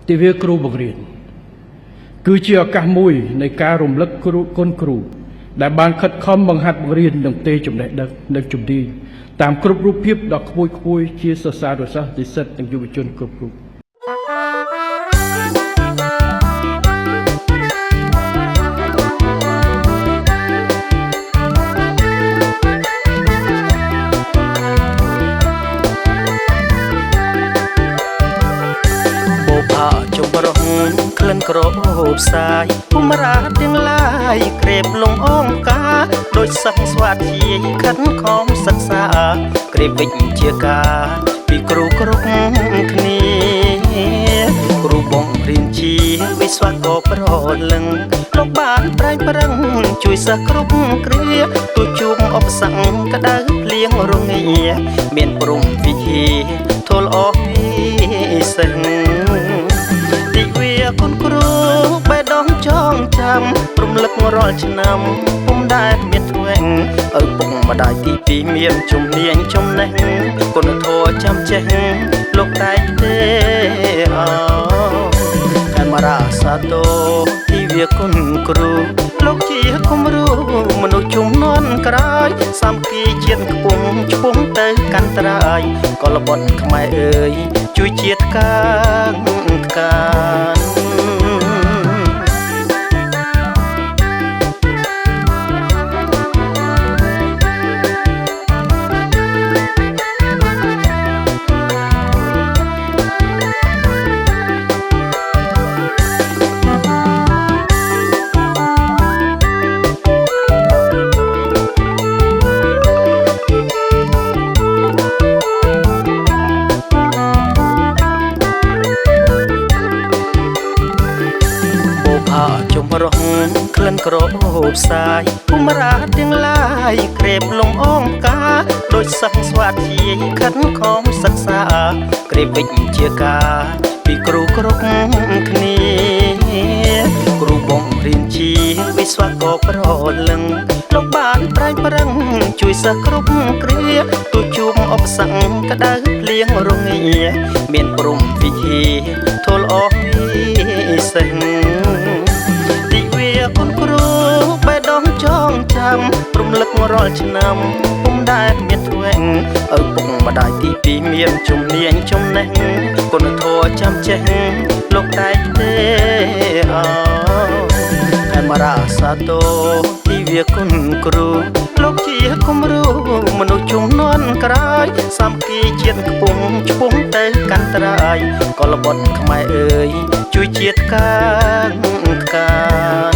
ទិវាគ្រូបង្រៀនគឺជាឱកាសមួយនៃការរំលឹកគុណគ្រូដែលបានខិតខំបង្ហាត់បង្រៀននិងទេចំណេះដឹងនិងជំនាញតាមគ្រប់រូបភាពដ៏ខ្ពស់ខ្ពស់ជាសិស្សានុសិស្សនិស្សិតនិងយុវជនគ្រប់រូបក្លិនក្រអូបផ្សាយភូមិរាទាំងឡាយក្រេបលងអងការដូចសឹកស្វាធ្យាយខិនខំសិក្សាក្រេបវិជ្ជាការពីគ្រូគ្រប់គ្នាគ្រូបងរៀនជាវិស្វករប្រលឹងលោកបានប្រែងប្រឹងជួយសិស្សគ្រប់គ្រាទូជួបឧបសគ្គក្តៅភ្លៀងរងាមានព្រំវិហារធលអស់វិសិទ្ធគុណគ្រូបេះដូងចងចាំរំលឹករាល់ឆ្នាំពុំដែលមានធ្វេងឪពុកម្ដាយទីពីរមានជំនាញចំណេះគុណធម៌ចាំចេះលោកតែទេខេមរាសាទរទីវាគុណគ្រូលោកជាគំរូមនុស្សជំនាន់ក្រោយសាមគ្គីជាតិខ្ពង់ឆ្ពង់ទៅកាន់ត្រើយកលបុត្រខ្មែរអើយជួយជាតិកាងកានរងក្លិនក្រអូបផ្សាយភូមិរាទាំងឡាយក្រេបលងអងការដូចសឹកស្វាធ្យាយខិនខំសិក្សាក្រេបវិជ្ជាការពីគ្រូគ្រប់គ្នាគ្រូបងរៀនជាវិស្វករប្រលឹងលោកបានប្រែងប្រឹងជួយសិស្សគ្រប់គ្រាទូជួបឧបសគ្គក្តៅភ្លៀងរងាមានព្រំវិហារធលអស់វិសិទ្ធគុណគ្រូបេះដូងចងចាំរំលឹករាល់ឆ្នាំពុំដែលមានធ្វេងឪពុកម្ដាយទីពីរមានជំនាញចំណេះគុណធម៌ចាំចេះលោកតែទេខេមរាសាទរទីវាគុណគ្រូលោកជាគំរូមនុស្សជំនាន់ក្រោយសាមគ្គីជាតិខ្ពង់ឆ្ពង់ទៅកាន់ត្រើយកលបុត្រខ្មែរអើយជួយជាតិកាងកាន